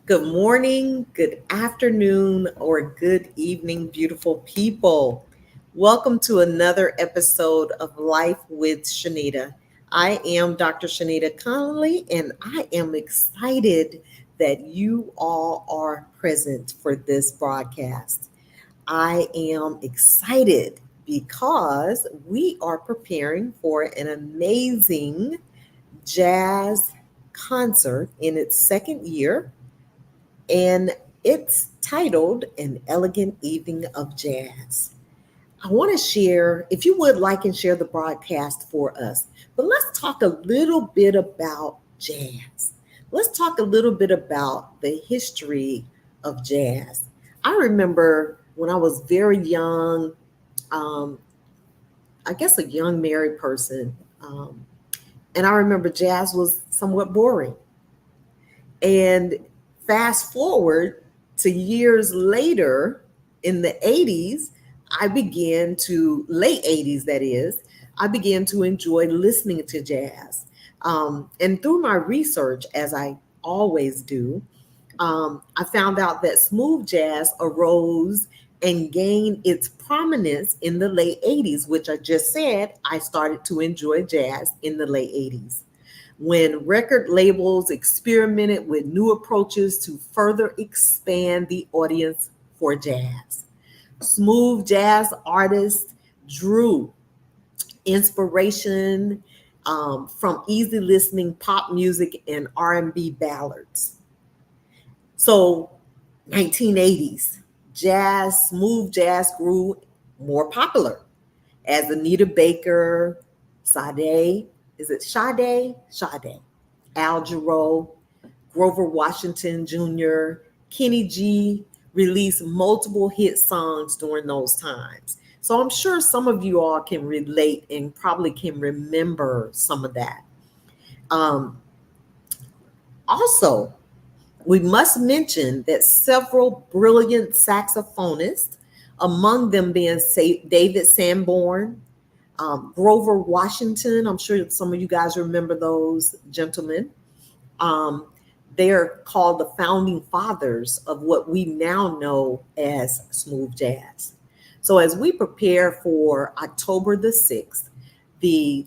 Good morning, good afternoon, or good evening, beautiful people. Welcome to another episode of Life with Shenita. I am Dr. Shenita Connolly, and I am excited that you all are present for this broadcast. I am excited because we are preparing for an amazing jazz concert in its second year, and it's titled An Elegant Evening of Jazz. I want to share, if you would like and share the broadcast for us, but let's talk a little bit about jazz. Let's talk a little bit about the history of jazz. I remember when I was very young, um, I guess a young married person, and I remember jazz was somewhat boring. And fast forward to years later in the 80s, late 80s, that is, I began to enjoy listening to jazz. And through my research, as I always do, I found out that smooth jazz arose and gained its prominence in the late 80s, which I just said I started to enjoy jazz in the late 80s when record labels experimented with new approaches to further expand the audience for jazz. Smooth jazz artists drew inspiration from easy listening pop music and R&B ballads. So 1980s, smooth jazz grew more popular as Anita Baker, Sade, is it Sade? Sade, Al Jarreau, Grover Washington Jr., Kenny G released multiple hit songs during those times. So I'm sure some of you all can relate and probably can remember some of that. Um, Also, we must mention that several brilliant saxophonists, among them being David Sanborn, Grover Washington. I'm sure some of you guys remember those gentlemen. Um, they're called the founding fathers of what we now know as smooth jazz. So, as we prepare for October the 6th, the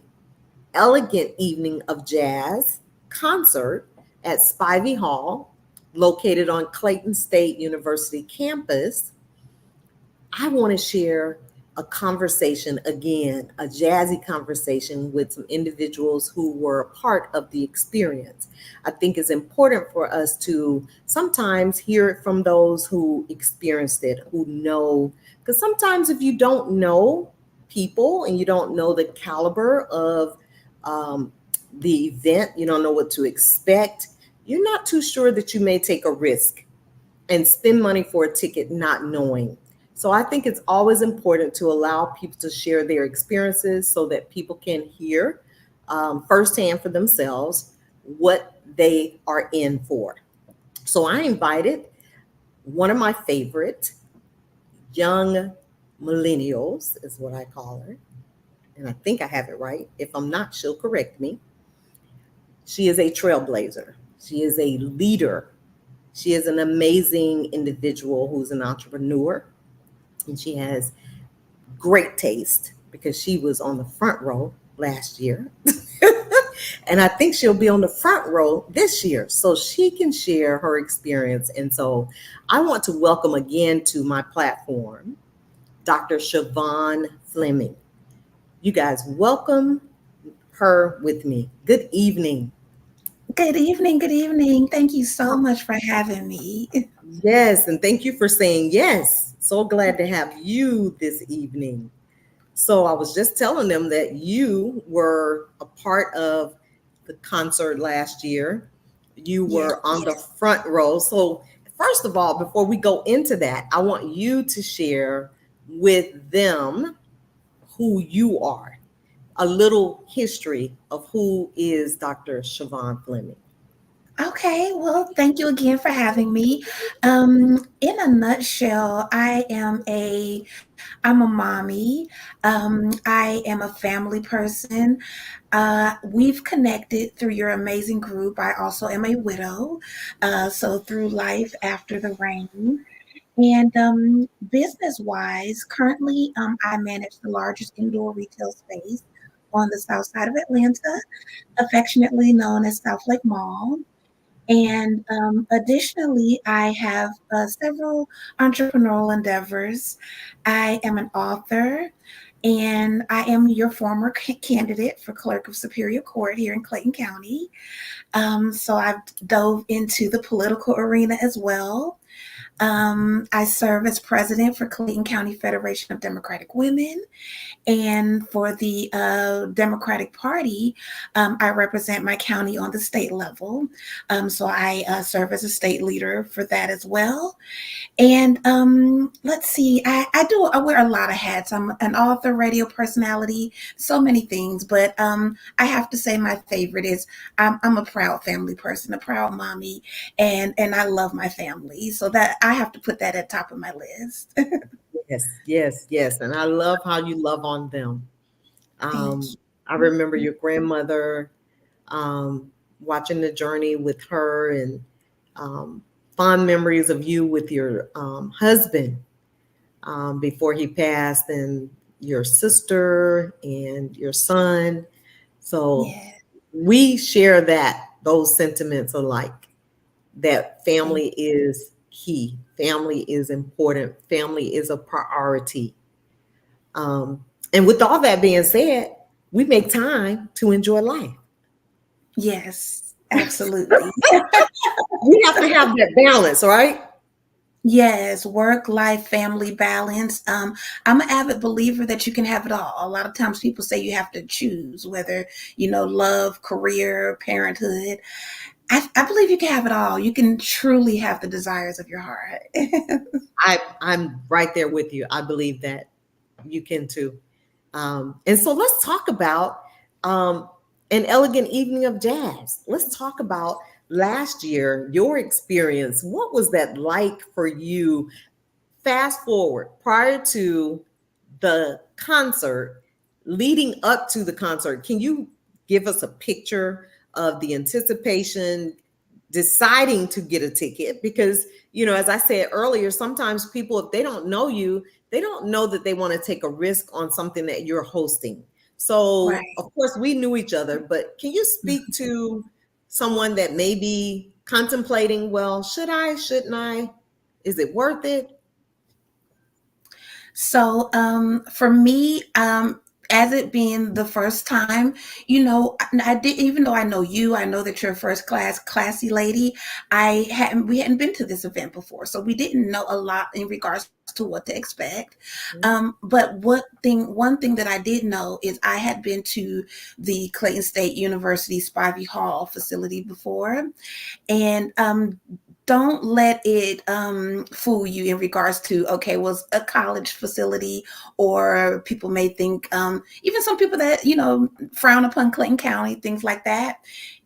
Elegant Evening of Jazz concert at Spivey Hall, located on Clayton State University campus, I want to share a conversation again, a jazzy conversation with some individuals who were a part of the experience. I think it's important for us to sometimes hear it from those who experienced it, who know, because sometimes if you don't know people and you don't know the caliber of um, the event, you don't know what to expect, you're not too sure that you may take a risk and spend money for a ticket not knowing. So I think it's always important to allow people to share their experiences so that people can hear firsthand for themselves what they are in for. So I invited one of my favorite young millennials, is what I call her. And I think I have it right. If I'm not, she'll correct me. She is a trailblazer. She is a leader. She is an amazing individual who's an entrepreneur, and she has great taste because she was on the front row last year. And I think she'll be on the front row this year so she can share her experience. And so I want to welcome again to my platform Dr. Siobhan Fleming. You guys welcome her with me. Good evening. Good evening. Good evening. Thank you so much for having me. Yes, and thank you for saying yes. So glad to have you this evening. So I was just telling them that you were a part of the concert last year. You Yes. were on the front row. So first of all, before we go into that, I want you to share with them who you are, a little history of who is Dr. Siobhan Fleming. Okay, well, thank you again for having me. In a nutshell, I'm a mommy. I am a family person. We've connected through your amazing group. I also am a widow. So through life after the rain. And business wise, currently I manage the largest indoor retail space on the south side of Atlanta, affectionately known as South Lake Mall. And additionally, I have several entrepreneurial endeavors. I am an author, and I am your former candidate for Clerk of Superior Court here in Clayton County. So I've dove into the political arena as well. I serve as president for Clayton County Federation of Democratic Women. And for the Democratic Party, I represent my county on the state level. So I serve as a state leader for that as well. And let's see, I wear a lot of hats. I'm an author, radio personality, so many things. But I have to say my favorite is I'm a proud family person, a proud mommy, and I love my family. So that I have to put that at top of my list. Yes, yes, yes. And I love how you love on them. Thank I you. remember your grandmother, watching the journey with her, and um, fond memories of you with your husband before he passed, and your sister and your son. So Yeah. we share those sentiments alike, that Thank family is key, family is important, family is a priority. And with all that being said, we make time to enjoy life. Yes, absolutely. We have to have that balance, right? Yes, work, life, family balance. I'm an avid believer that you can have it all. A lot of times people say you have to choose whether, love, career, parenthood. I believe you can have it all. You can truly have the desires of your heart. I'm right there with you. I believe that you can too. And so let's talk about um, an elegant evening of jazz. Let's talk about last year, your experience. What was that like for you? Fast forward prior to the concert, leading up to the concert. Can you give us a picture of the anticipation, deciding to get a ticket? Because, as I said earlier, sometimes people, if they don't know you, they don't know that they want to take a risk on something that you're hosting. So Right. of course we knew each other, but can you speak to someone that may be contemplating, well, should I, shouldn't I, is it worth it? So for me, as it being the first time, I did, even though I know you, I know that you're a first class classy lady. We hadn't been to this event before, so we didn't know a lot in regards to what to expect. But one thing that I did know is I had been to the Clayton State University Spivey Hall facility before, and don't let it fool you in regards to, okay, was a college facility, or people may think, even some people that frown upon Clayton County, things like that.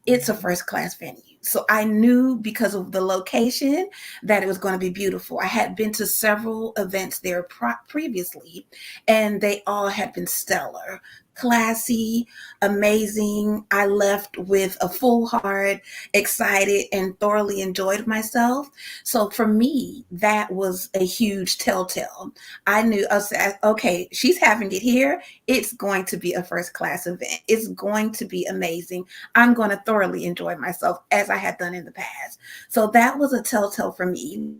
It's a first class venue. So I knew because of the location that it was going to be beautiful. I had been to several events there previously, and they all had been stellar, classy, amazing. I left with a full heart, excited, and thoroughly enjoyed myself. So for me, that was a huge telltale. I knew, I said, okay, she's having it here. It's going to be a first class event. It's going to be amazing. I'm going to thoroughly enjoy myself as I had done in the past. So that was a telltale for me.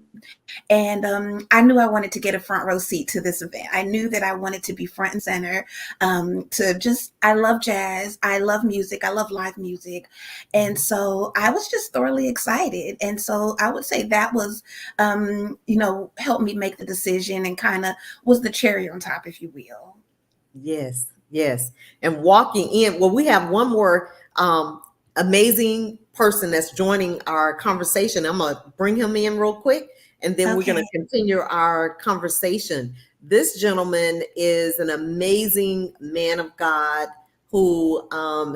And I knew I wanted to get a front row seat to this event. I knew that I wanted to be front and center. I love jazz. I love music. I love live music. And so I was just thoroughly excited. And so I would say that was, helped me make the decision, and kind of was the cherry on top, if you will. Yes, yes. And walking in, well, we have one more amazing person that's joining our conversation. I'm going to bring him in real quick, and then we're going Okay. to continue our conversation. This gentleman is an amazing man of God who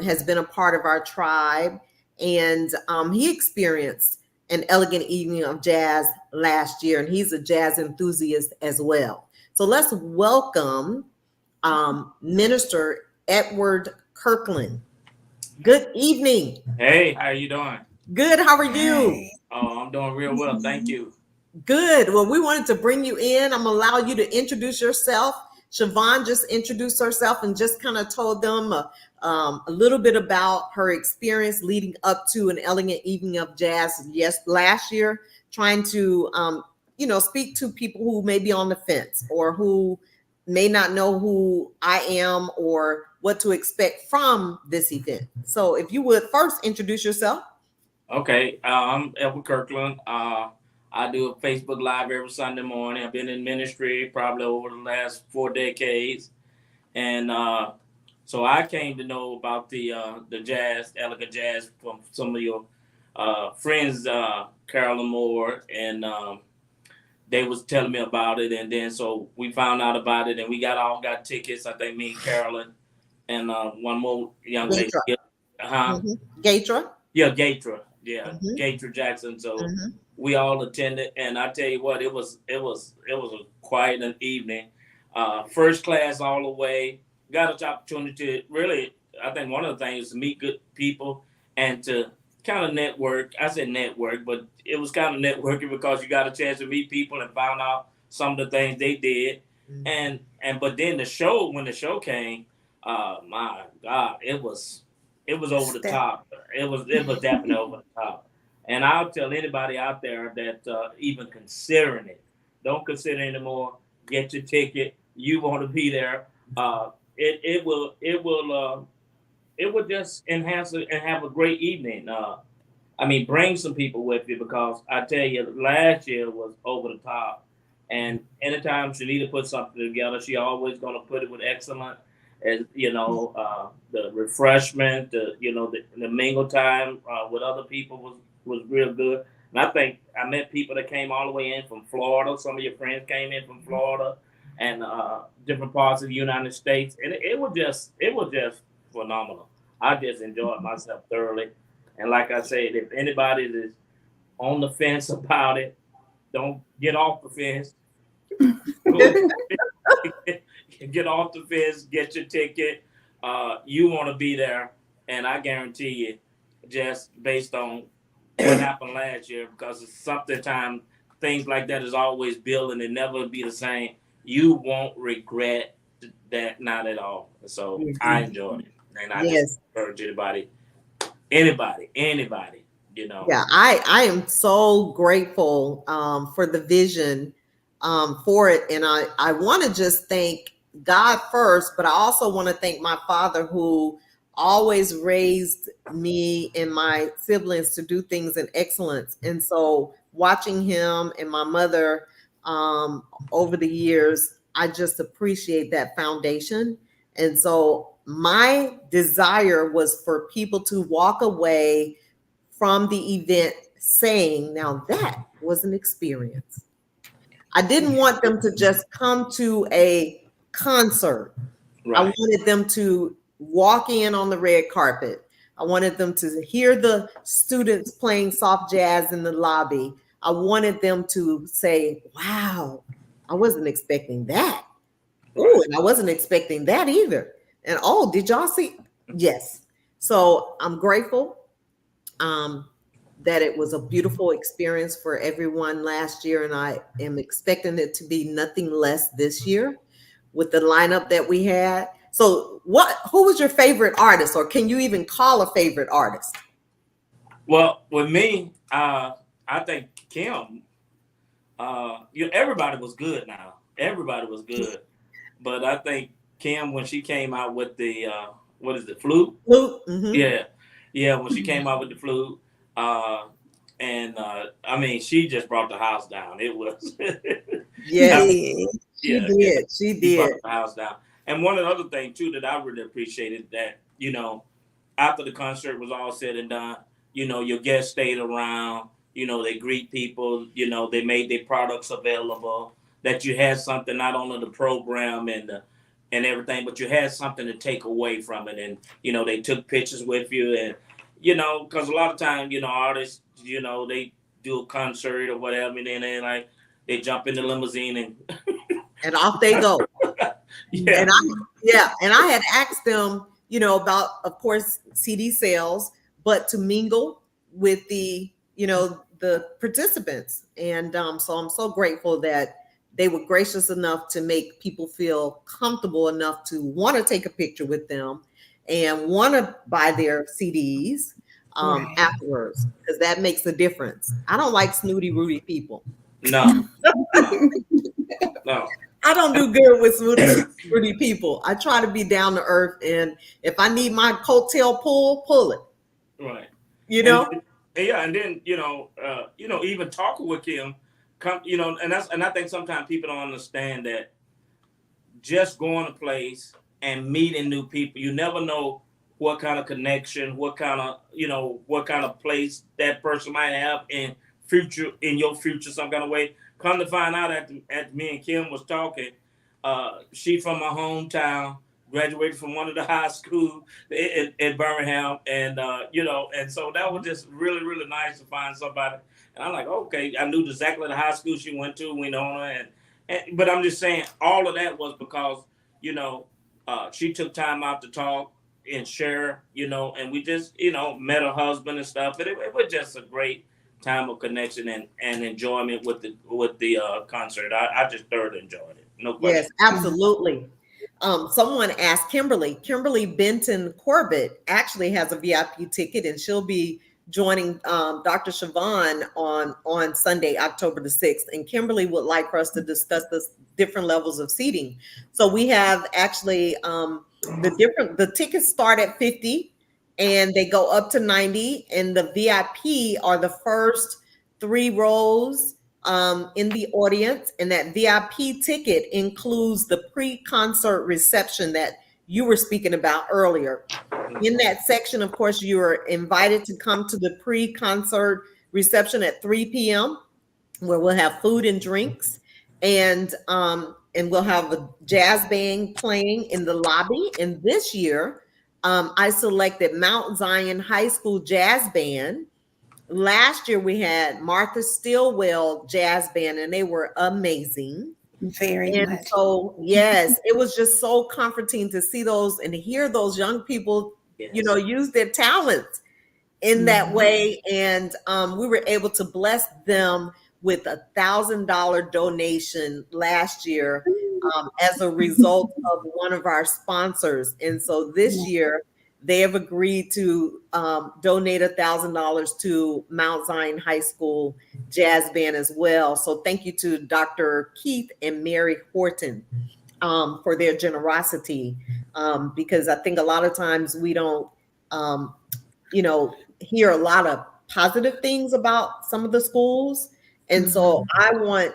has been a part of our tribe. and he experienced an elegant evening of jazz last year, and he's a jazz enthusiast as well. So let's welcome Minister Edward Kirkland. Good evening. Hey, how you doing? Good. How are you? Oh, I'm doing real well. Thank you. Good. Well, we wanted to bring you in. I'm going to allow you to introduce yourself. Siobhan just introduced herself and just kind of told them a little bit about her experience leading up to an elegant evening of jazz last year, trying to, speak to people who may be on the fence or who may not know who I am or what to expect from this event. So if you would first introduce yourself. Okay, I'm Edward Kirkland. I do a Facebook Live every Sunday morning. I've been in ministry probably over the last 4 decades. And so I came to know about the jazz, elegant jazz, from some of your friends, Carolyn Moore, and they was telling me about it. And then so we found out about it, and we got tickets. I think me and Carolyn and one more young lady. Gatra? Yeah, Gatra. Yeah, Gatra Jackson. So we all attended, and I tell you what, it was a quiet an evening. First class all the way. Got an opportunity to really, I think one of the things is to meet good people and to kind of network. I said network, but it was kind of networking because you got a chance to meet people and found out some of the things they did. And but then when the show came, my God, it was over the top. It was definitely over the top. And I'll tell anybody out there that even considering it, don't consider anymore. Get your ticket. You want to be there. It will just enhance it and have a great evening. Bring some people with you, because I tell you, last year was over the top. And anytime Shenita puts something together, she always going to put it with excellence. As the refreshment, the mingle time with other people was real good. And I think I met people that came all the way in from Florida. Some of your friends came in from Florida and different parts of the United States, and it was just phenomenal. I just enjoyed myself thoroughly. And like I said, if anybody is on the fence about it, don't get off the fence. Get off the fence, get your ticket. You want to be there, and I guarantee you, just based on what happened last year, because it's something time things like that is always building and never be the same. You won't regret that, not at all. So I enjoyed it, and I just encourage anybody. Yeah, I am so grateful for the vision for it, and I want to just thank God first, but I also want to thank my father, who always raised me and my siblings to do things in excellence. And so watching him and my mother over the years, I just appreciate that foundation. And so my desire was for people to walk away from the event saying, now that was an experience. I didn't want them to just come to a concert. Right. I wanted them to walk in on the red carpet. I wanted them to hear the students playing soft jazz in the lobby. I wanted them to say, wow, I wasn't expecting that. Oh, and I wasn't expecting that either. And oh, did y'all see? Yes. So I'm grateful that it was a beautiful experience for everyone last year. And I am expecting it to be nothing less this year with the lineup that we had. So who was your favorite artist, or can you even call a favorite artist? Well, with me, I think Kim, everybody was good now. Everybody was good. But I think Kim, when she came out with the, what is it, flute? Flute. Mm-hmm. Yeah, when she came out with the flute. She just brought the house down. It was. She did. Brought the house down. And one of the other things too that I really appreciated, that after the concert was all said and done, your guests stayed around. They greet people. They made their products available. That you had something not only the program and everything, but you had something to take away from it. And they took pictures with you, and because a lot of times, artists, they do a concert or whatever, and then they jump in the limousine and off they go. Yeah. And I had asked them, about, of course, CD sales, but to mingle with the participants. And so I'm so grateful that they were gracious enough to make people feel comfortable enough to want to take a picture with them and want to buy their CDs afterwards, because that makes a difference. I don't like snooty, Rudy people. No. No. I don't do good with snooty people. I try to be down to earth, and if I need my coattail pull it. Right. And then even talking with him, and I think sometimes people don't understand that just going to place and meeting new people, you never know what kind of connection, what kind of place that person might have in your future, some kind of way. Come to find out, at me and Kim was talking, she from my hometown, graduated from one of the high schools in Birmingham, and and so that was just really, really nice to find somebody. And I'm like, okay, I knew exactly the high school she went to, but I'm just saying, all of that was because she took time out to talk and share, and we just met her husband and stuff. But it was just a great time of connection and enjoyment with the concert. I just thoroughly enjoyed it. No question. Yes, absolutely. Someone asked Kimberly Benton Corbett actually has a VIP ticket, and she'll be joining Dr. Siobhan on Sunday, October the 6th. And Kimberly would like for us to discuss the different levels of seating. So we have actually the tickets start at $50 and they go up to $90, and the VIP are the first 3 rows in the audience, and that VIP ticket includes the pre-concert reception that you were speaking about earlier. In that section, of course, you are invited to come to the pre-concert reception at 3 p.m., where we'll have food and drinks, and we'll have a jazz band playing in the lobby. And this year, I selected Mount Zion High School Jazz Band. Last year we had Martha Stillwell Jazz Band, and they were amazing. Very much. So yes, it was just so comforting to see those and hear those young people, use their talents in that way. And we were able to bless them with $1,000 donation last year as a result of one of our sponsors. And so this year they have agreed to donate $1,000 to Mount Zion High School Jazz Band as well. So thank you to Dr. Keith and Mary Horton for their generosity, because I think a lot of times we don't, hear a lot of positive things about some of the schools. And so I want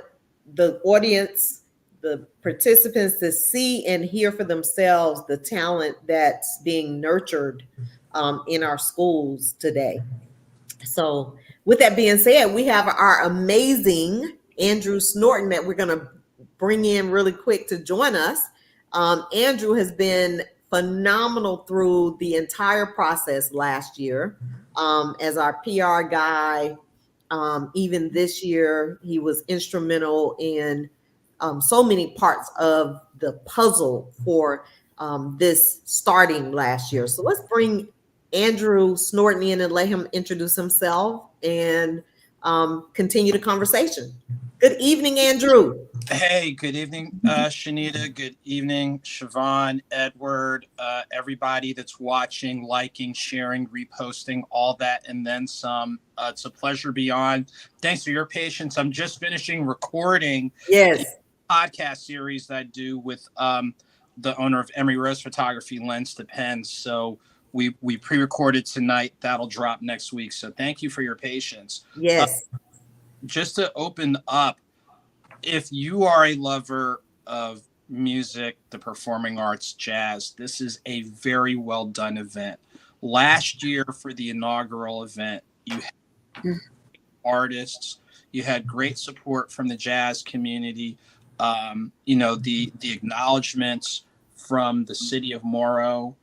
the audience, the participants, to see and hear for themselves the talent that's being nurtured in our schools today. So with that being said, we have our amazing Andrew Snorton that we're going to bring in really quick to join us. Andrew has been phenomenal through the entire process last year as our PR guy. Even this year, he was instrumental in so many parts of the puzzle for this starting last year. So let's bring Andrew Snorton in and let him introduce himself and continue the conversation. Good evening, Andrew. Hey, good evening, Shenita. Good evening, Siobhan, Edward, everybody that's watching, liking, sharing, reposting, all that, and then some. It's a pleasure to be on. Thanks for your patience. I'm just finishing recording the podcast series that I do with the owner of Emery Rose Photography, Lens to Pen. So we pre-recorded tonight. That'll drop next week. So thank you for your patience. Yes. Just to open up, if you are a lover of music, the performing arts, jazz, this is a very well done event. Last year for the inaugural event, you had artists, you had great support from the jazz community. The acknowledgments from the city of Morrow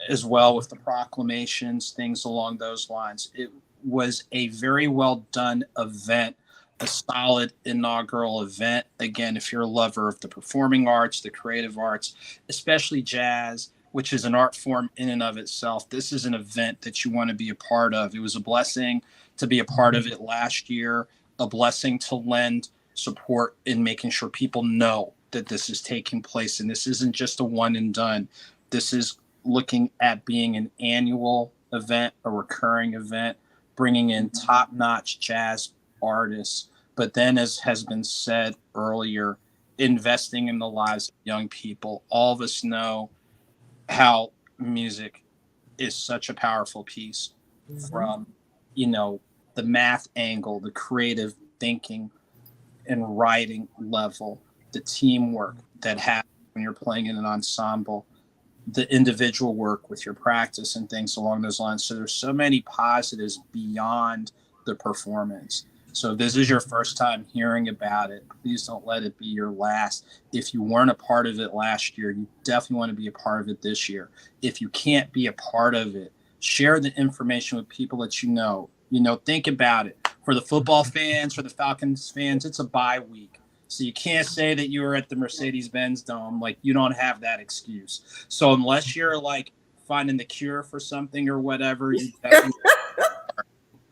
as well with the proclamations, things along those lines. It was a very well done event, a solid inaugural event. Again, if you're a lover of the performing arts, the creative arts, especially jazz, which is an art form in and of itself, this is an event that you want to be a part of. It was a blessing to be a part of it last year, a blessing to lend support in making sure people know that this is taking place. And this isn't just a one and done. This is looking at being an annual event, a recurring event, bringing in top-notch jazz artists, but then, as has been said earlier, investing in the lives of young people. All of us know how music is such a powerful piece, from, the math angle, the creative thinking and writing level, the teamwork that happens when you're playing in an ensemble, the individual work with your practice and things along those lines. So there's so many positives beyond the performance. So if this is your first time hearing about it, please don't let it be your last. If you weren't a part of it last year, you definitely want to be a part of it this year. If you can't be a part of it, share the information with people that you know. Think about it. For the football fans, for the Falcons fans, it's a bye week. So you can't say that you were at the Mercedes-Benz Dome. Like, you don't have that excuse. So unless you're like finding the cure for something or whatever, you definitely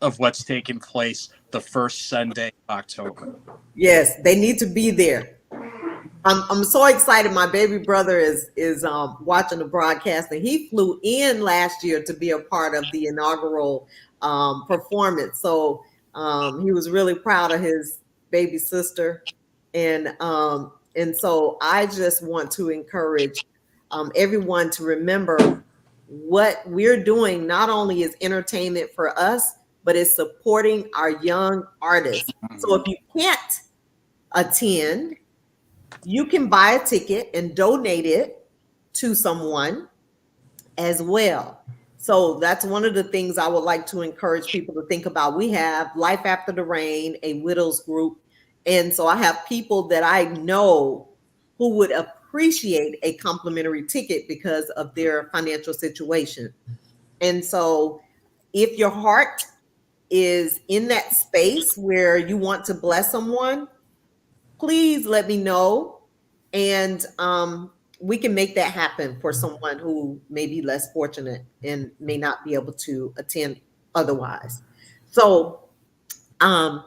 of what's taking place the first Sunday of October. Yes, they need to be there. I'm so excited. My baby brother is watching the broadcast, and he flew in last year to be a part of the inaugural performance. So he was really proud of his baby sister. And so I just want to encourage everyone to remember what we're doing not only is entertainment for us, but it's supporting our young artists. So if you can't attend, you can buy a ticket and donate it to someone as well. So that's one of the things I would like to encourage people to think about. We have Life After the Rain, a widows group. And so I have people that I know who would appreciate a complimentary ticket because of their financial situation. And so if your heart is in that space where you want to bless someone, please let me know. And we can make that happen for someone who may be less fortunate and may not be able to attend otherwise. So can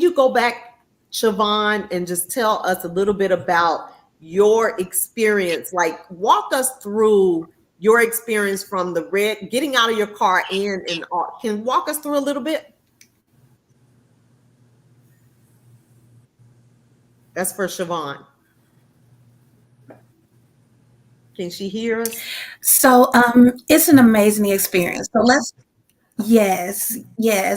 you go back, Siobhan, and just tell us a little bit about your experience? Like, walk us through your experience from getting out of your car and can walk us through a little bit? That's for Siobhan. Can she hear us? So it's an amazing experience. So Yes.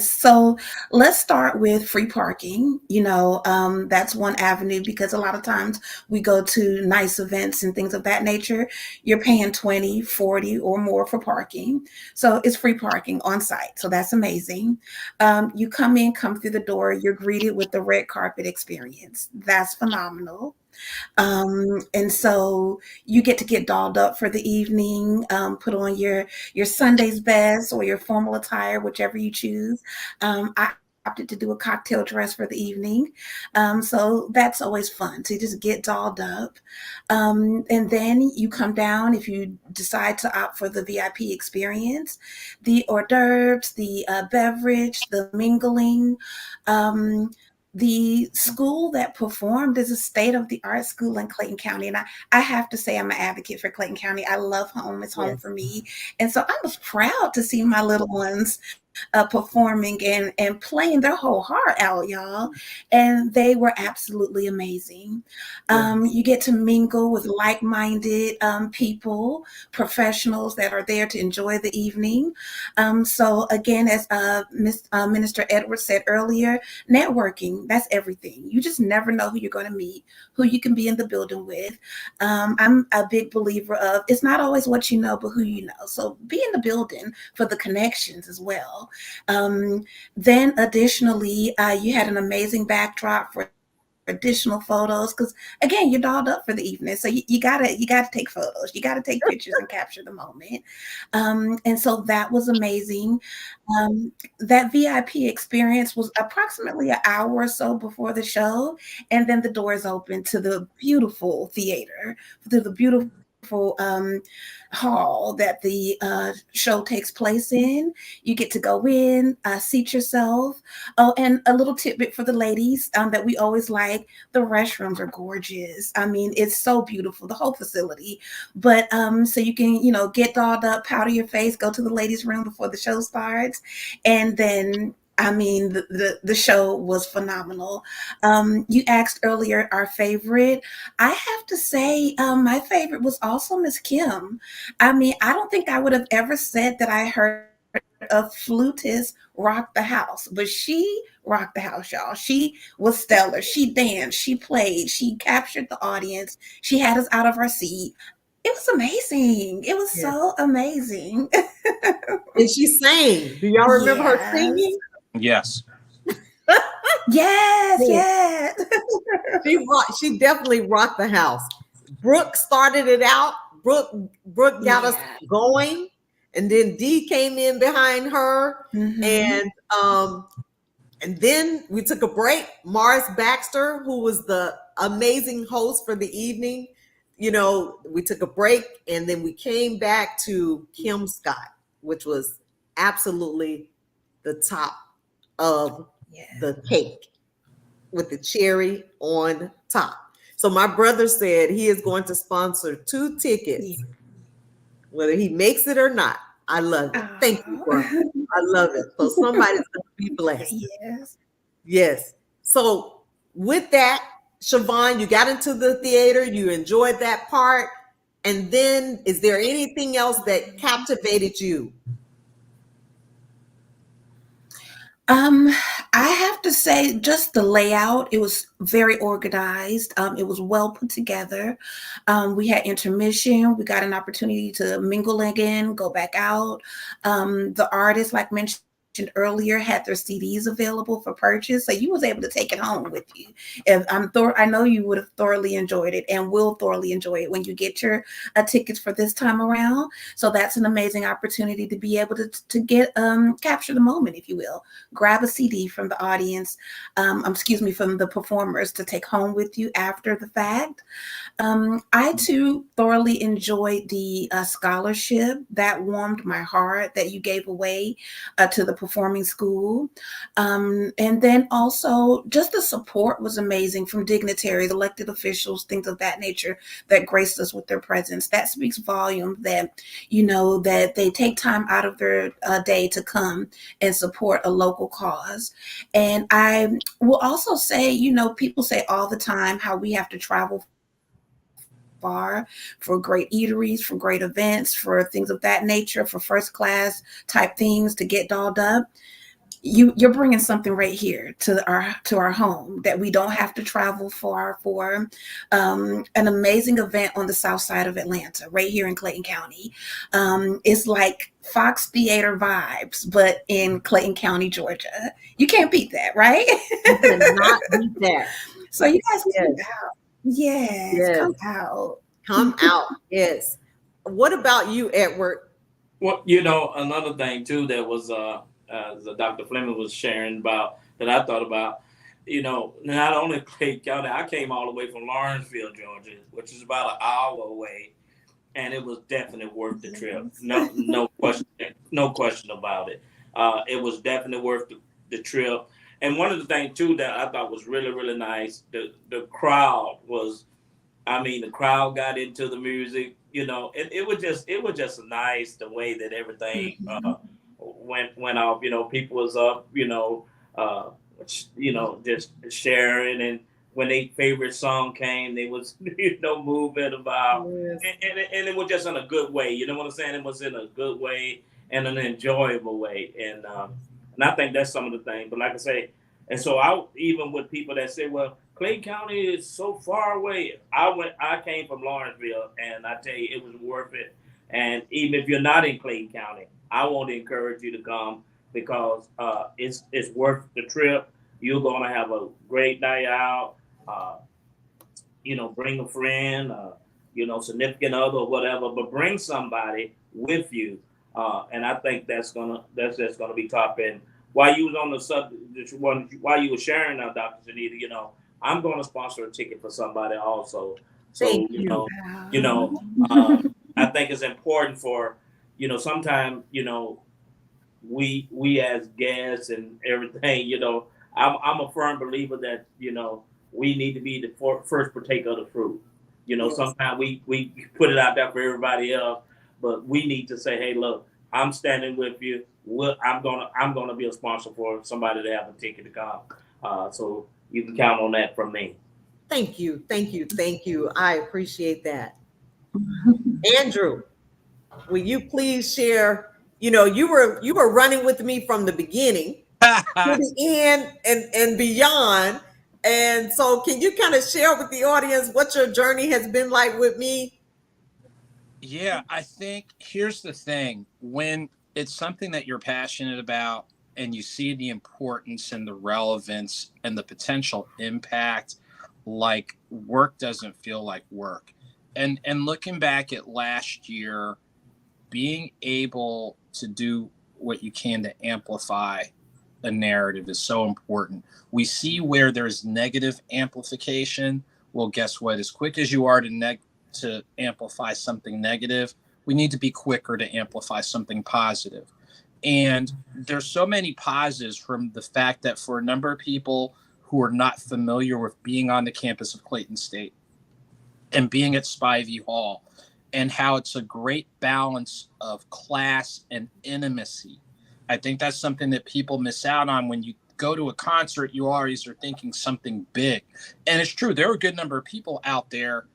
So let's start with free parking. That's one avenue, because a lot of times we go to nice events and things of that nature. You're paying 20, 40 or more for parking. So it's free parking on site. So that's amazing. You come through the door, you're greeted with the red carpet experience. That's phenomenal. And so you get to get dolled up for the evening, put on your Sunday's best or your formal attire, whichever you choose. I opted to do a cocktail dress for the evening. So that's always fun to just get dolled up. And then you come down, if you decide to opt for the VIP experience, the hors d'oeuvres, the beverage, the mingling. The school that performed is a state-of-the-art school in Clayton County. And I have to say, I'm an advocate for Clayton County. I love home. It's home for me. And so I was proud to see my little ones performing and playing their whole heart out, y'all. And they were absolutely amazing. You get to mingle with like-minded people, professionals that are there to enjoy the evening. So again, as Minister Edwards said earlier, networking, that's everything. You just never know who you're going to meet, who you can be in the building with. I'm a big believer of, it's not always what you know, but who you know. So be in the building for the connections as well. Then additionally, you had an amazing backdrop for additional photos, because again, you're dolled up for the evening, so you gotta take photos, you gotta take pictures and capture the moment. And so that was amazing. That VIP experience was approximately an hour or so before the show, and then the doors open to the beautiful theater, to the beautiful hall that the show takes place in. You get to go in, seat yourself. Oh, and a little tidbit for the ladies that we always like: the restrooms are gorgeous. I mean, it's so beautiful, the whole facility. But so you can, get dolled up, powder your face, go to the ladies' room before the show starts, and then I mean, the show was phenomenal. You asked earlier our favorite. I have to say, my favorite was also Miss Kim. I mean, I don't think I would have ever said that I heard a flutist rock the house, but she rocked the house, y'all. She was stellar. She danced, she played, she captured the audience. She had us out of our seat. It was amazing. It was so amazing. And she sang. Do y'all remember her singing? Yes. Yes. She definitely rocked the house. Brooke started it out. Brooke got us going, and then Dee came in behind her, and then we took a break. Morris Baxter, who was the amazing host for the evening, we took a break, and then we came back to Kim Scott, which was absolutely the top of the cake with the cherry on top. So my brother said he is going to sponsor 2 tickets, whether he makes it or not. I love it. Thank you, brother. I love it. So somebody's going to be blessed. Yes. So with that, Siobhan, you got into the theater. You enjoyed that part. And then is there anything else that captivated you? I have to say, just the layout, it was very organized. It was well put together. We had intermission. We got an opportunity to mingle again, go back out. The artists, like mentioned earlier, had their CDs available for purchase, so you was able to take it home with you. I know you would have thoroughly enjoyed it, and will thoroughly enjoy it when you get your tickets for this time around. So that's an amazing opportunity to be able to get capture the moment, if you will. Grab a CD from the audience, from the performers, to take home with you after the fact. I too thoroughly enjoyed the scholarship that warmed my heart that you gave away to the performing school. And then also just the support was amazing from dignitaries, elected officials, things of that nature that graced us with their presence. That speaks volume that, that they take time out of their day to come and support a local cause. And I will also say, people say all the time how we have to travel far for great eateries, for great events, for things of that nature, for first class type things to get dolled up. You're bringing something right here to our home that we don't have to travel far for. An amazing event on the south side of Atlanta, right here in Clayton County. It's like Fox Theater vibes, but in Clayton County, Georgia. You can't beat that, right? You cannot beat that. So you guys come out. Yes, come out. Come out. Yes. What about you, Edward? Well, another thing too that was Dr. Fleming was sharing about, that I thought about, not only Clayton County, I came all the way from Lawrenceville, Georgia, which is about an hour away, and it was definitely worth the trip. No question about it. It was definitely worth the trip. And one of the things too that I thought was really, really nice, the crowd was, the crowd got into the music, it was just nice the way that everything went off. People was up, just sharing, and when their favorite song came, they was moving about, and it was just in a good way. You know what I'm saying? It was in a good way and an enjoyable way, and I think that's some of the things. But like I say, and so I, even with people that say, well, Clayton County is so far away. I came from Lawrenceville, and I tell you, it was worth it. And even if you're not in Clayton County, I want to encourage you to come, because it's worth the trip. You're gonna have a great night out. bring a friend, significant other or whatever, but bring somebody with you. And I think that's just gonna be top. And while you was on the subject, while you were sharing, Dr. Shenita, I'm going to sponsor a ticket for somebody also. So Thank you. I think it's important for sometimes we as guests and everything, I'm a firm believer that we need to be the first partaker of the fruit. Yes. Sometimes we put it out there for everybody else, but we need to say, hey, look, I'm standing with you. I'm gonna be a sponsor for somebody to have a ticket to come. So you can count on that from me. Thank you. I appreciate that. Andrew, will you please share? You were running with me from the beginning to the end and beyond. And so can you kind of share with the audience what your journey has been like with me? Yeah, I think here's the thing. When it's something that you're passionate about and you see the importance and the relevance and the potential impact, like work doesn't feel like work. And looking back at last year, being able to do what you can to amplify a narrative is so important. We see where there's negative amplification. Well, guess what? As quick as you are to amplify something negative, we need to be quicker to amplify something positive. And there's so many positives from the fact that for a number of people who are not familiar with being on the campus of Clayton State and being at Spivey Hall, and how it's a great balance of class and intimacy. I think that's something that people miss out on. When you go to a concert, you always are thinking something big. And it's true, there were a good number of people out there,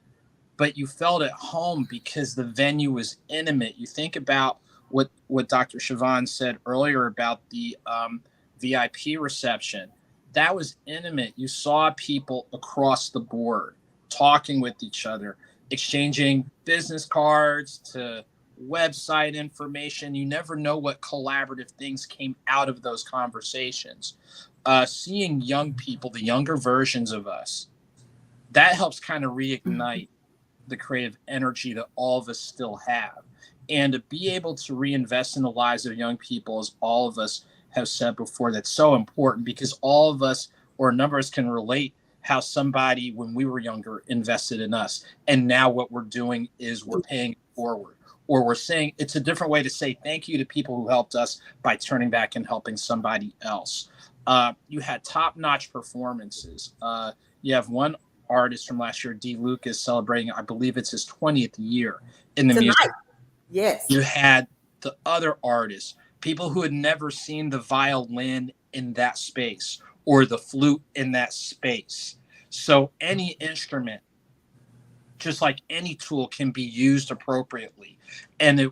but you felt at home because the venue was intimate. You think about what Dr. Siobhan said earlier about the VIP reception. That was intimate. You saw people across the board talking with each other, exchanging business cards to website information. You never know what collaborative things came out of those conversations. Seeing young people, the younger versions of us, that helps kind of reignite the creative energy that all of us still have. And to be able to reinvest in the lives of young people, as all of us have said before, that's so important, because all of us, or a number of us, can relate how somebody when we were younger invested in us. And now what we're doing is we're paying it forward, or we're saying it's a different way to say thank you to people who helped us by turning back and helping somebody else. You had top-notch performances. You have one artist from last year, D. Lucas, celebrating, I believe it's his 20th year in the music. Yes. You had the other artists, people who had never seen the violin in that space or the flute in that space. So any instrument, just like any tool, can be used appropriately and it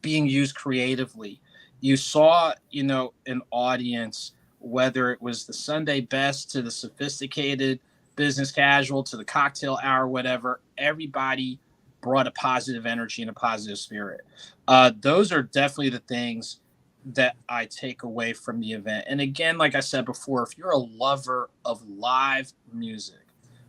being used creatively. You saw, an audience, whether it was the Sunday best to the sophisticated business casual to the cocktail hour, whatever, everybody brought a positive energy and a positive spirit. Those are definitely the things that I take away from the event. And again, like I said before, if you're a lover of live music,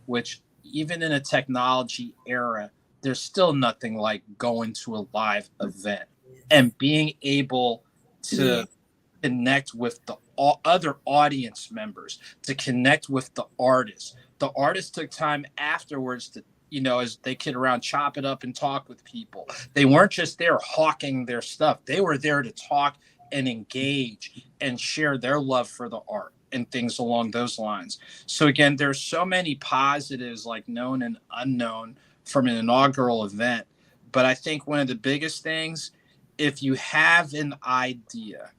which even in a technology era, there's still nothing like going to a live event and being able to connect with the other audience members, to connect with the artists. The artists took time afterwards to, as they kid around, chop it up and talk with people. They weren't just there hawking their stuff. They were there to talk and engage and share their love for the art and things along those lines. So again, there's so many positives, like known and unknown, from an inaugural event. But I think one of the biggest things, if you have an idea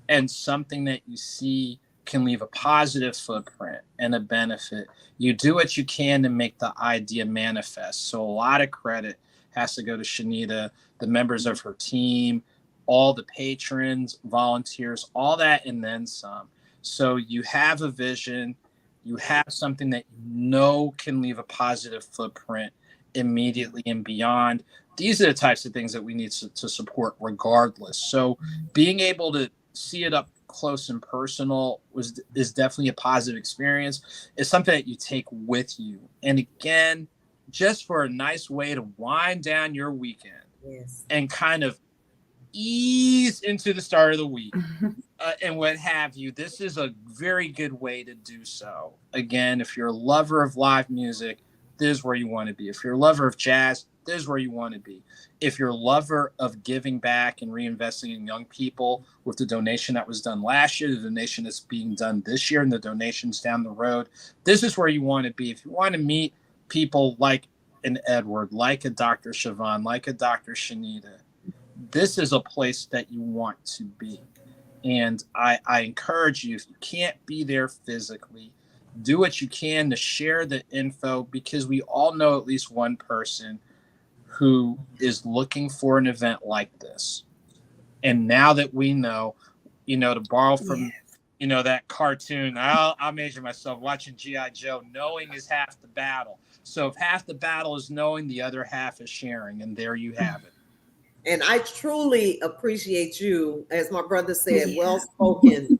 and something that you see can leave a positive footprint and a benefit, you do what you can to make the idea manifest. So a lot of credit has to go to Shenita, the members of her team, all the patrons, volunteers, all that, and then some. So you have a vision, you have something that can leave a positive footprint immediately and beyond. These are the types of things that we need to support regardless. So being able to see it up close and personal is definitely a positive experience. It's something that you take with you. And again, just for a nice way to wind down your weekend and kind of ease into the start of the week and what have you. This is a very good way to do so. Again, if you're a lover of live music, this is where you want to be. If you're a lover of jazz, this is where you want to be. If you're a lover of giving back and reinvesting in young people with the donation that was done last year, the donation that's being done this year, and the donations down the road, this is where you want to be. If you want to meet people like an Edward, like a Dr. Siobhan, like a Dr. Shenita, this is a place that you want to be. And I encourage you, if you can't be there physically, do what you can to share the info, because we all know at least one person who is looking for an event like this. And now that we know, to borrow from, that cartoon, I'll measure myself watching G.I. Joe, knowing is half the battle. So if half the battle is knowing, the other half is sharing. And there you have it. And I truly appreciate you, as my brother said, well spoken.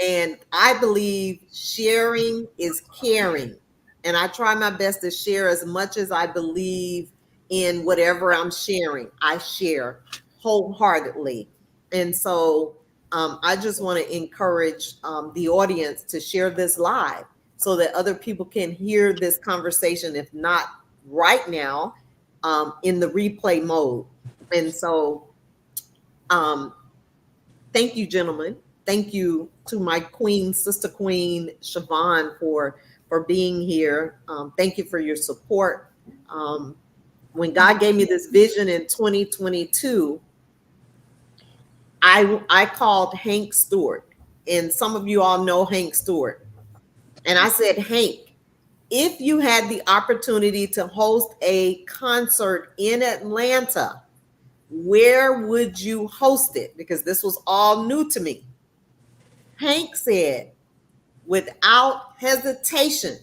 And I believe sharing is caring. And I try my best to share as much as I believe in whatever I'm sharing. I share wholeheartedly. And so I just want to encourage the audience to share this live so that other people can hear this conversation, if not right now, in the replay mode. And so thank you, gentlemen. Thank you to my queen, sister queen, Siobhan, for being here. Thank you for your support. When God gave me this vision in 2022, I called Hank Stewart, and some of you all know Hank Stewart. And I said, Hank, if you had the opportunity to host a concert in Atlanta, where would you host it? Because this was all new to me. Hank said, without hesitation,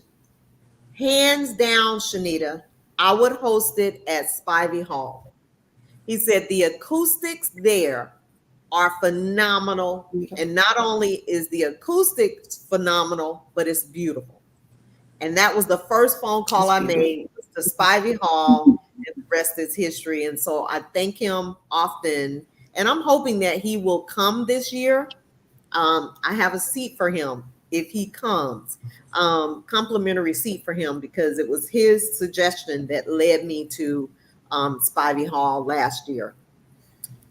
hands down, Shenita, I would host it at Spivey Hall. He said the acoustics there are phenomenal. And not only is the acoustics phenomenal, but it's beautiful. And that was the first phone call I made to Spivey Hall, and the rest is history. And so I thank him often. And I'm hoping that he will come this year. I have a seat for him if he comes, complimentary seat for him, because it was his suggestion that led me to Spivey Hall last year.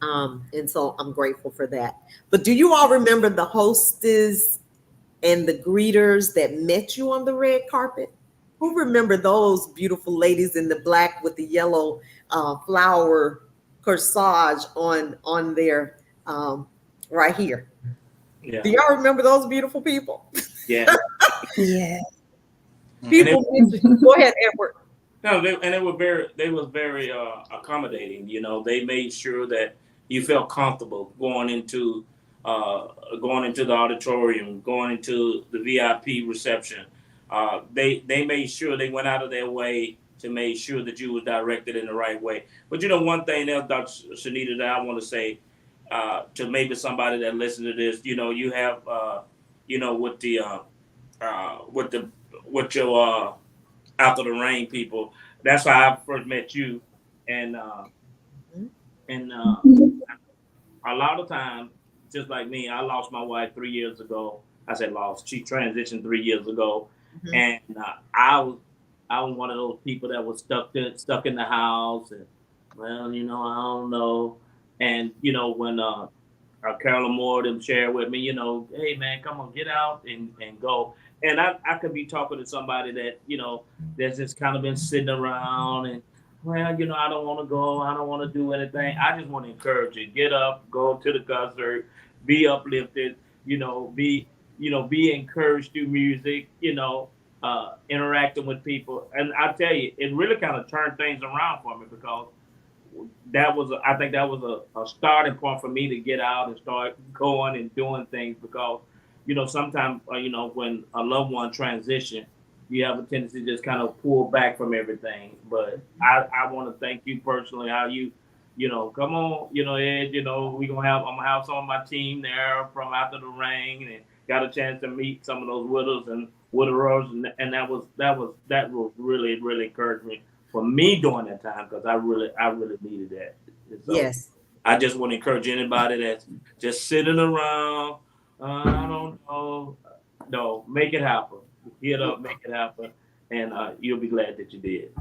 And so I'm grateful for that. But do you all remember the hostess and the greeters that met you on the red carpet? Who remember those beautiful ladies in the black with the yellow flower corsage on their right here? Yeah. Do y'all remember those beautiful people? Yeah. Yeah. People, go ahead, Edward. No, they was very accommodating. They made sure that you felt comfortable going into the auditorium, going into the VIP reception. They made sure they went out of their way to make sure that you were directed in the right way. But one thing else, Dr. Shenita, that I want to say to maybe somebody that listens to this, you have with your After the Rain people. That's how I first met you, and a lot of times, just like me, I lost my wife 3 years ago. I said lost. She transitioned 3 years ago, and I was one of those people that was stuck in the house, and I don't know. And when Carolyn Moore them shared with me, hey man, come on, get out and go. And I could be talking to somebody that, that's just kind of been sitting around and, I don't want to go. I don't want to do anything. I just want to encourage you. Get up, go to the concert, be uplifted, be encouraged through music, interacting with people. And I tell you, it really kind of turned things around for me, because I think that was a starting point for me to get out and start going and doing things, because sometimes, when a loved one transition, you have a tendency to just kind of pull back from everything. But I want to thank you personally, how you come on, Ed, I'm gonna have some of my team there from After the Rain, and got a chance to meet some of those widows and widowers, and that was really really encouraging for me during that time, because I really needed that. And so Yes. I just want to encourage anybody that's just sitting around. I don't know. No, make it happen. Get up, make it happen, and you'll be glad that you did.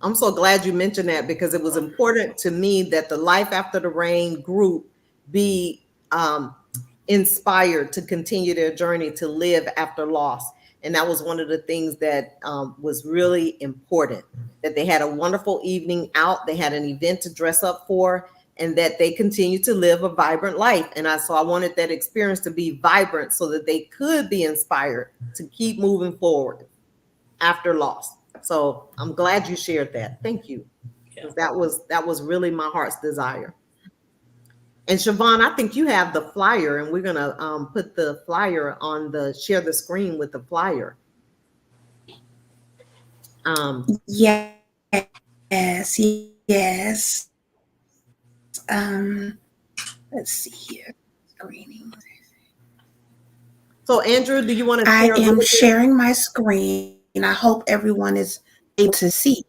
I'm so glad you mentioned that, because it was important to me that the Life After the Rain group be inspired to continue their journey to live after loss. And that was one of the things that was really important, that they had a wonderful evening out. They had an event to dress up for, and that they continue to live a vibrant life. And so I wanted that experience to be vibrant so that they could be inspired to keep moving forward after loss. So I'm glad you shared that. Thank you. Yeah. That was really my heart's desire. And Siobhan, I think you have the flyer, and we're gonna put the flyer on share the screen with the flyer. Yes. Let's see here. Screening. So Andrew, do you want to I share? am sharing my screen, and I hope everyone is able to see.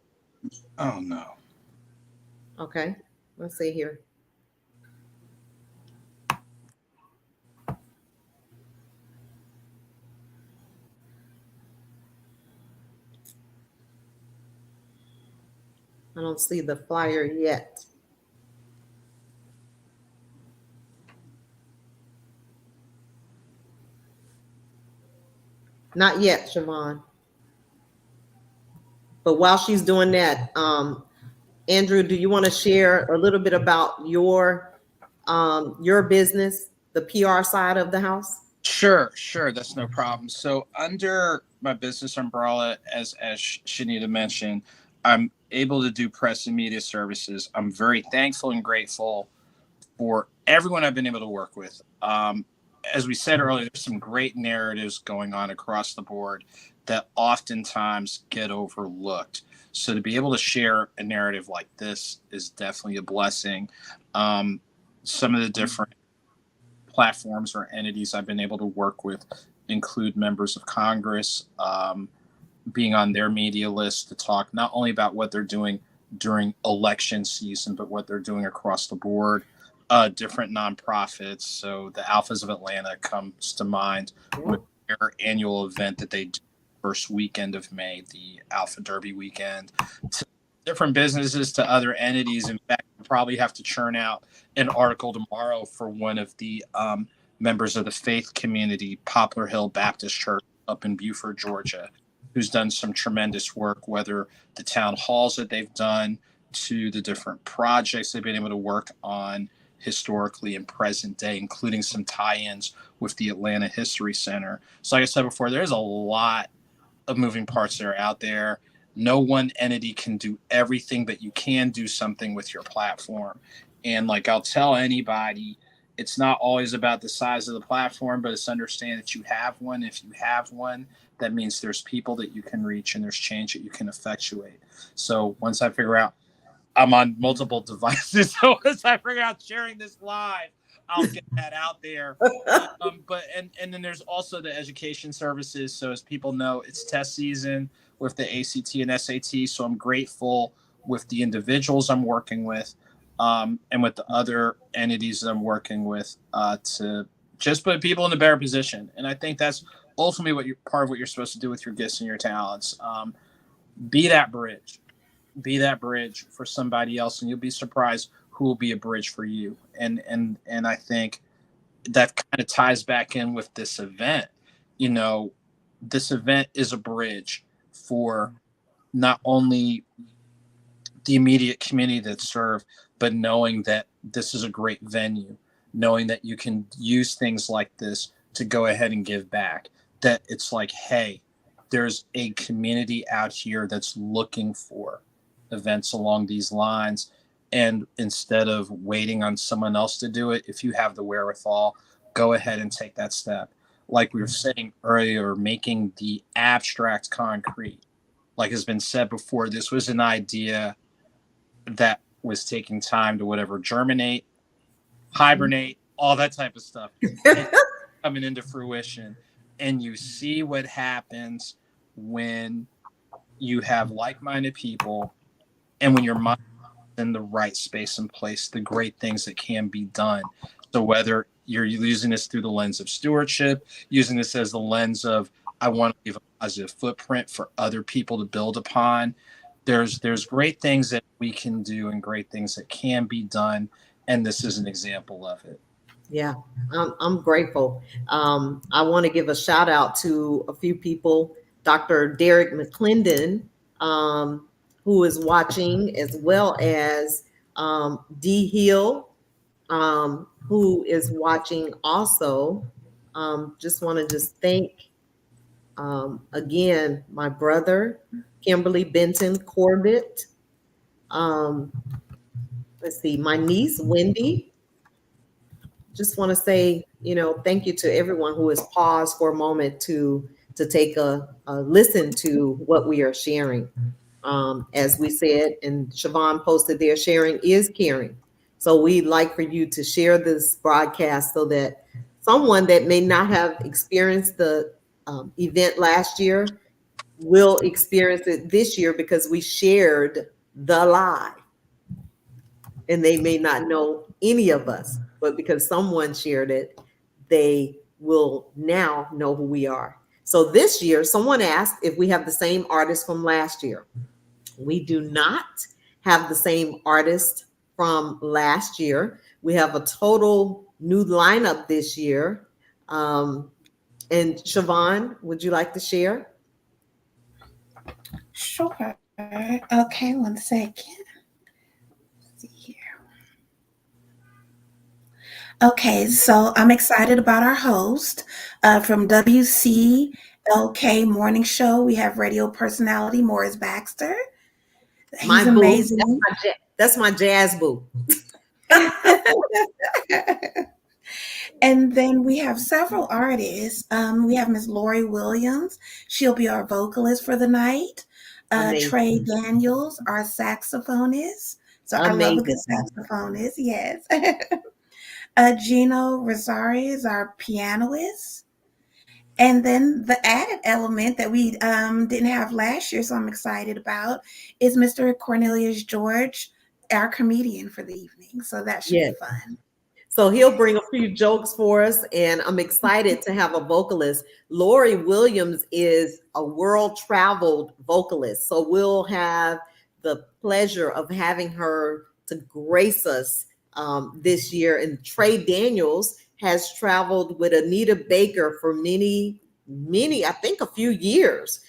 Oh no. Okay, let's see here. I don't see the flyer yet. Not yet, Siobhan. But while she's doing that, Andrew, do you want to share a little bit about your business, the PR side of the house? Sure, that's no problem. So under my business umbrella, as Shenita mentioned, I'm able to do press and media services. I'm very thankful and grateful for everyone I've been able to work with. As we said earlier, there's some great narratives going on across the board that oftentimes get overlooked. So to be able to share a narrative like this is definitely a blessing. Some of the different platforms or entities I've been able to work with include members of Congress, being on their media list to talk not only about what they're doing during election season, but what they're doing across the board. Different nonprofits. So the Alphas of Atlanta comes to mind with their annual event that they do first weekend of May, the Alpha Derby weekend. To different businesses, to other entities. In fact, we'll probably have to churn out an article tomorrow for one of the members of the faith community, Poplar Hill Baptist Church up in Beaufort, Georgia, who's done some tremendous work, whether the town halls that they've done to the different projects they've been able to work on historically and present day, including some tie-ins with the Atlanta History Center. So like I said before, there's a lot of moving parts that are out there. No one entity can do everything, but you can do something with your platform. And like I'll tell anybody, it's not always about the size of the platform, but it's understand that you have one. If you have one, that means there's people that you can reach and there's change that you can effectuate. So once I figure out I'm on multiple devices, so once I figure out sharing this live, I'll get that out there. But then there's also the education services. So as people know, it's test season with the ACT and SAT. So I'm grateful with the individuals I'm working with, and with the other entities that I'm working with, to just put people in a better position. And I think that's ultimately part of what you're supposed to do with your gifts and your talents. Be that bridge. Be that bridge for somebody else, and you'll be surprised who will be a bridge for you. And I think that kind of ties back in with this event. This event is a bridge for not only the immediate community that's served, but knowing that this is a great venue, knowing that you can use things like this to go ahead and give back, that it's like, hey, there's a community out here that's looking for events along these lines. And instead of waiting on someone else to do it, if you have the wherewithal, go ahead and take that step. Like we were saying earlier, making the abstract concrete. Like has been said before, this was an idea that was taking time to whatever germinate, hibernate, all that type of stuff coming into fruition. And you see what happens when you have like-minded people and when your mind is in the right space and place, the great things that can be done. So whether you're using this through the lens of stewardship, using this as the lens of, I want to leave a positive footprint for other people to build upon, there's great things that we can do and great things that can be done. And this is an example of it. Yeah, I'm grateful. I want to give a shout out to a few people. Dr. Derek McClendon, who is watching, as well as D. Hill, who is watching also. Just want to thank, again, my brother, Kimberly Benton Corbett. Let's see, my niece, Wendy. Just want to say, thank you to everyone who has paused for a moment to take a listen to what we are sharing. As we said, and Siobhan posted there, sharing is caring. So we'd like for you to share this broadcast so that someone that may not have experienced the event last year will experience it this year, because we shared the live. And they may not know any of us, but because someone shared it, they will now know who we are. So this year, someone asked if we have the same artist from last year. We do not have the same artist from last year. We have a total new lineup this year. And Siobhan, would you like to share? Sure. Okay, one second. Let's see here. Okay, so I'm excited about our host from WCLK Morning Show. We have radio personality Morris Baxter. He's My boo. amazing. That's my jazz boo. And then we have several artists. We have Miss Lori Williams. She'll be our vocalist for the night. Trey Daniels, our saxophonist. So I love a good saxophonist. Yes. Gino Rosario is our pianist. And then the added element that we didn't have last year, so I'm excited about, is Mr. Cornelius George, our comedian for the evening. So that should be fun. So he'll bring a few jokes for us, and I'm excited to have a vocalist. Lori Williams is a world-traveled vocalist, so we'll have the pleasure of having her to grace us this year. And Trey Daniels has traveled with Anita Baker for many, I think a few years,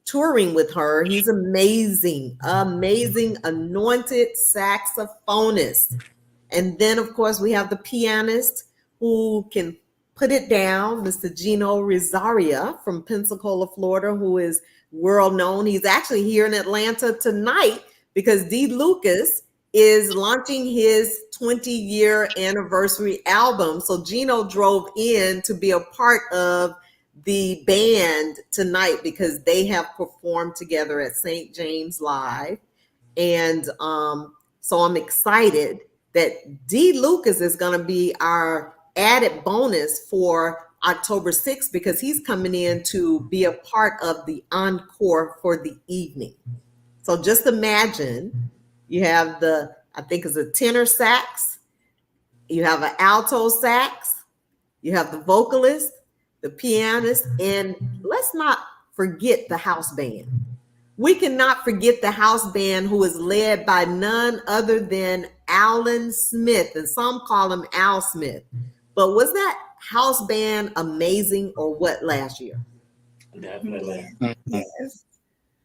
touring with her. He's amazing, anointed saxophonist. And then, of course, we have the pianist who can put it down, Mr. Gino Rosario from Pensacola, Florida, who is world known. He's actually here in Atlanta tonight because D. Lucas is launching his 20-year anniversary album. So Gino drove in to be a part of the band tonight because they have performed together at St. James Live. And so I'm excited that D. Lucas is going to be our added bonus for October 6th because he's coming in to be a part of the encore for the evening. So just imagine you have I think it's a tenor sax, you have an alto sax, you have the vocalist, the pianist, and let's not forget the house band. We cannot forget the house band, who is led by none other than Alan Smith, and some call him Al Smith. But was that house band amazing or what last year? Definitely. Yes.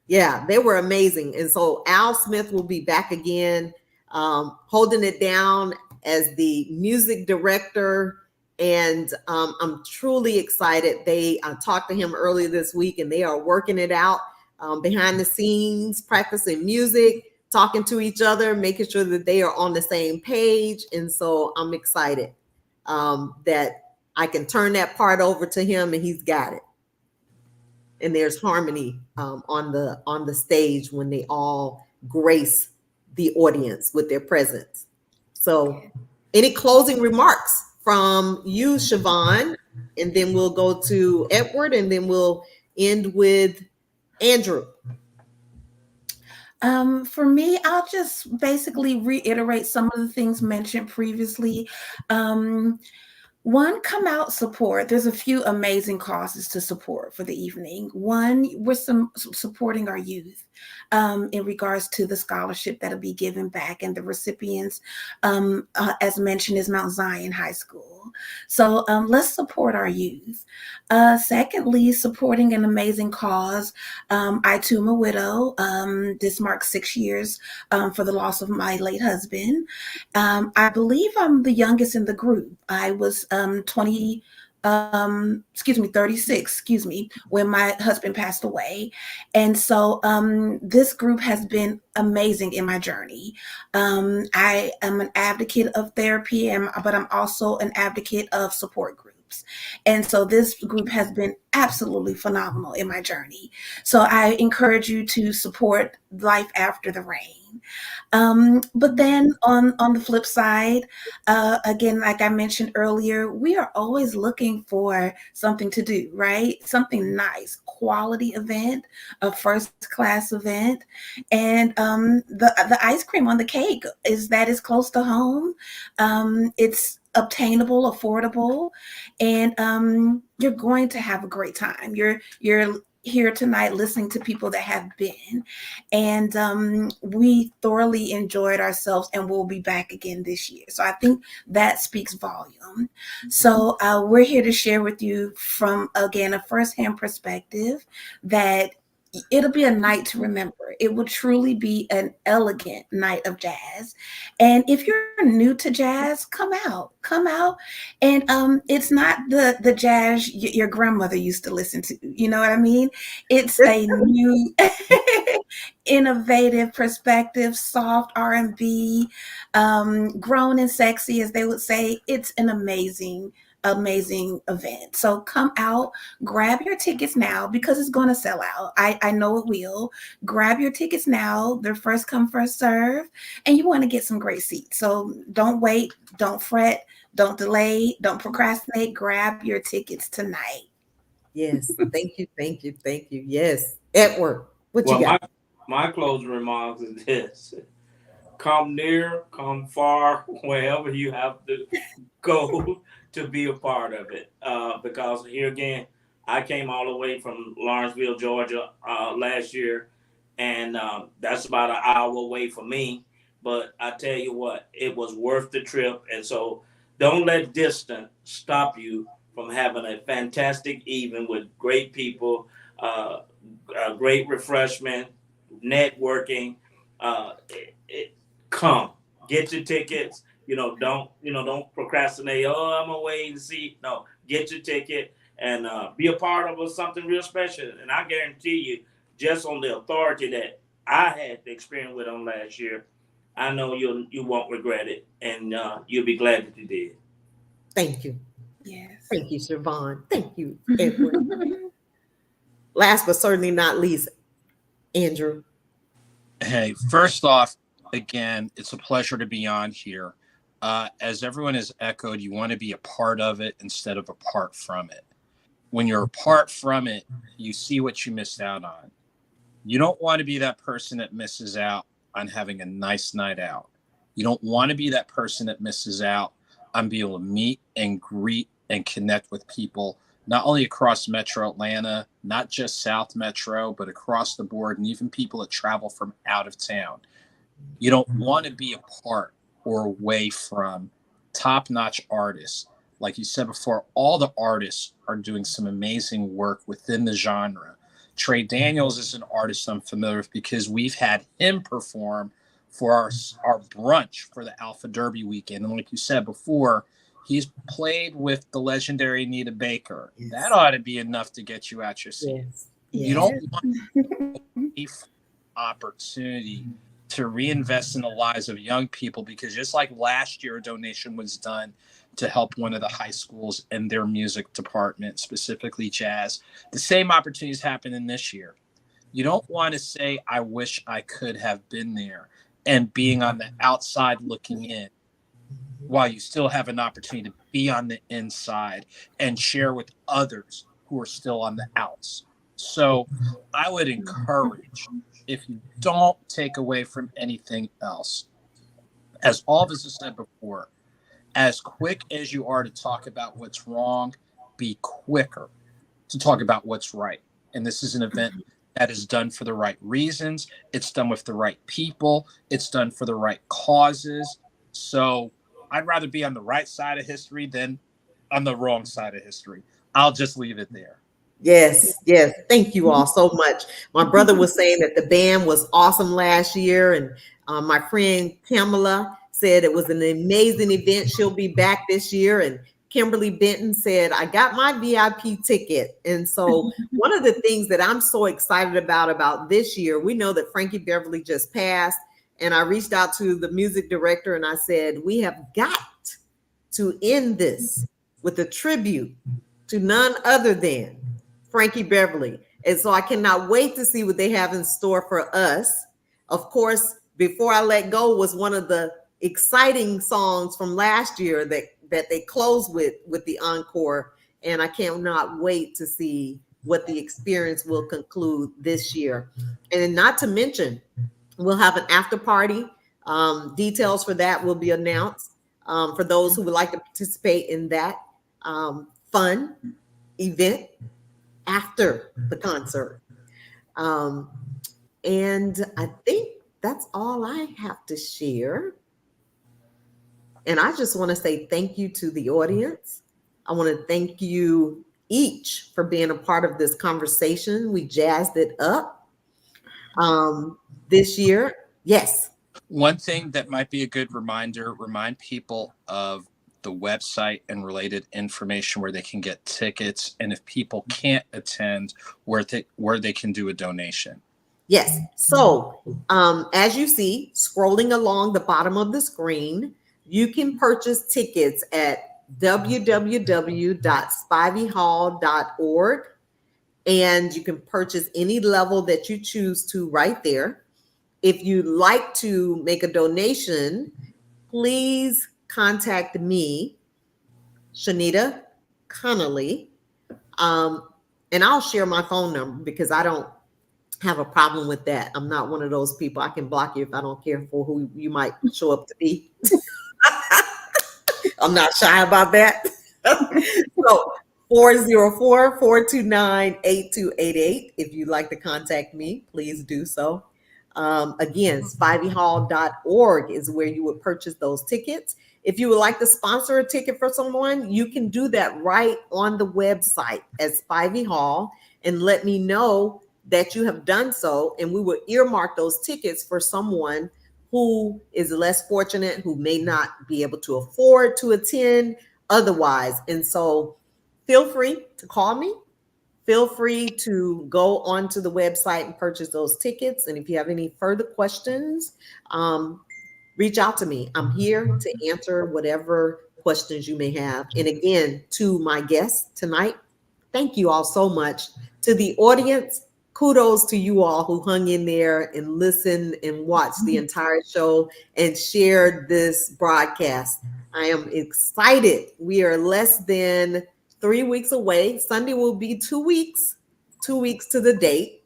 Yeah, they were amazing. And so Al Smith will be back again, holding it down as the music director. And I'm truly excited. I talked to him earlier this week, and they are working it out behind the scenes, practicing music, talking to each other, making sure that they are on the same page. And so I'm excited that I can turn that part over to him and he's got it. And there's harmony on the stage when they all grace the audience with their presence. So any closing remarks from you, Siobhan, and then we'll go to Edward, and then we'll end with Andrew. For me, I'll just basically reiterate some of the things mentioned previously. One, come out, support. There's a few amazing causes to support for the evening. One, we're supporting our youth in regards to the scholarship that'll be given back, and the recipients, as mentioned, is Mount Zion High School. So let's support our youth. Secondly, supporting an amazing cause. I too am a widow. This marks 6 years for the loss of my late husband. I believe I'm the youngest in the group. I was 36, when my husband passed away. And so this group has been amazing in my journey. I am an advocate of therapy, but I'm also an advocate of support groups. And so this group has been absolutely phenomenal in my journey. So I encourage you to support Life After the Rain. But then on the flip side, again, like I mentioned earlier, we are always looking for something to do, right? Something nice, quality event, a first class event. And the ice cream on the cake is close to home. It's obtainable, affordable, and you're going to have a great time. You're here tonight listening to people that have been, and we thoroughly enjoyed ourselves, and we'll be back again this year. So I think that speaks volume. So we're here to share with you from, again, a firsthand perspective that it'll be a night to remember. It will truly be an elegant night of jazz. And if you're new to jazz, come out. And it's not the jazz your grandmother used to listen to. You know what I mean? It's a new, innovative perspective, soft R&B, grown and sexy, as they would say. It's an amazing event. So come out, grab your tickets now, because it's going to sell out. I know it will. Grab your tickets now. They're first come, first serve, and you want to get some great seats. So don't wait, don't fret, don't delay, don't procrastinate. Grab your tickets tonight. Yes. Thank you. Yes. Edward, what you got? My closing remarks is this. Come near, come far, wherever you have to go to be a part of it. Because here again, I came all the way from Lawrenceville, Georgia last year, and that's about an hour away from me. But I tell you what, it was worth the trip. And so don't let distance stop you from having a fantastic evening with great people, great refreshment, networking. Come, get your tickets. Don't procrastinate. Oh, I'm gonna wait and see. No, get your ticket and be a part of something real special. And I guarantee you, just on the authority that I had the experience with on last year, I know you won't regret it, and you'll be glad that you did. Thank you. Yes. Thank you, Siobhan. Thank you, Edward. Last but certainly not least, Andrew. Hey, first off, again, it's a pleasure to be on here. As everyone has echoed, you want to be a part of it instead of apart from it. When you're apart from it, you see what you missed out on. You don't want to be that person that misses out on having a nice night out. You don't want to be that person that misses out on being able to meet and greet and connect with people, not only across Metro Atlanta, not just South Metro, but across the board, and even people that travel from out of town. You don't want to be a part or away from top-notch artists. Like you said before, all the artists are doing some amazing work within the genre. Trey Daniels is an artist I'm familiar with because we've had him perform for our brunch for the Alpha Derby weekend. And like you said before, he's played with the legendary Anita Baker. Yes. That ought to be enough to get you out your seat. Yes. You don't want an opportunity to reinvest in the lives of young people, because just like last year, a donation was done to help one of the high schools in their music department, specifically jazz. The same opportunities happen in this year. You don't want to say, I wish I could have been there. and being on the outside looking in, while you still have an opportunity to be on the inside and share with others who are still on the outs. So I would encourage, if you don't take away from anything else, as all of us have said before, as quick as you are to talk about what's wrong, be quicker to talk about what's right. And this is an event that is done for the right reasons. It's done with the right people. It's done for the right causes. So I'd rather be on the right side of history than on the wrong side of history. I'll just leave it there. Yes. Thank you all so much. My brother was saying that the band was awesome last year, and my friend Pamela said it was an amazing event. She'll be back this year. And Kimberly Benton said, I got my VIP ticket. And so one of the things that I'm so excited about this year, we know that Frankie Beverly just passed. And I reached out to the music director and I said, we have got to end this with a tribute to none other than Frankie Beverly. And so I cannot wait to see what they have in store for us. Of course, Before I Let Go was one of the exciting songs from last year that they closed with the encore. And I cannot wait to see what the experience will conclude this year. And not to mention, we'll have an after party. Details for that will be announced for those who would like to participate in that fun event after the concert. And I think that's all I have to share. And I just want to say thank you to the audience. I want to thank you each for being a part of this conversation. We jazzed it up this year. Yes. One thing that might be a good reminder, remind people of the website and related information where they can get tickets. And if people can't attend, where they can do a donation. Yes. So as you see, scrolling along the bottom of the screen, you can purchase tickets at www.spiveyhall.org. And you can purchase any level that you choose to right there. If you'd like to make a donation, please contact me, Shenita Connolly, and I'll share my phone number because I don't have a problem with that. I'm not one of those people. I can block you if I don't care for who you might show up to be. I'm not shy about that. So 404-429-8288. If you'd like to contact me, please do so. Again, spiveyhall.org is where you would purchase those tickets. If you would like to sponsor a ticket for someone, you can do that right on the website at Spivey Hall and let me know that you have done so. And we will earmark those tickets for someone who is less fortunate, who may not be able to afford to attend otherwise. And so feel free to call me. Feel free to go onto the website and purchase those tickets. And if you have any further questions, reach out to me. I'm here to answer whatever questions you may have. And again, to my guests tonight, thank you all so much. To the audience, kudos to you all who hung in there and listened and watched the entire show and shared this broadcast. I am excited. We are less than 3 weeks away. Sunday will be 2 weeks to the date.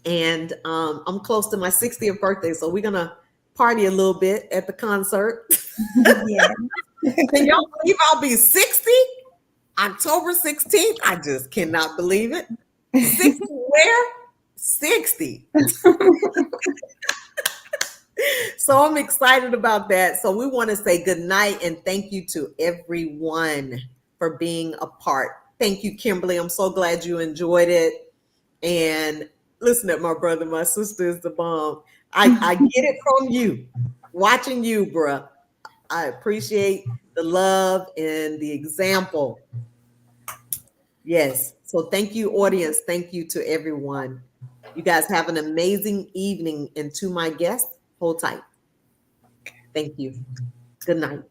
And I'm close to my 60th birthday. So we're going to party a little bit at the concert. Yeah. Can y'all believe I'll be 60? October 16th. I just cannot believe it. 60 where? 60. So I'm excited about that. So we want to say good night and thank you to everyone for being a part. Thank you, Kimberly. I'm so glad you enjoyed it. And listen at my brother, my sister is the bomb. I get it from you, watching you, bruh. I appreciate the love and the example. Yes. So thank you, audience. Thank you to everyone. You guys have an amazing evening. And to my guests, hold tight. Thank you. Good night.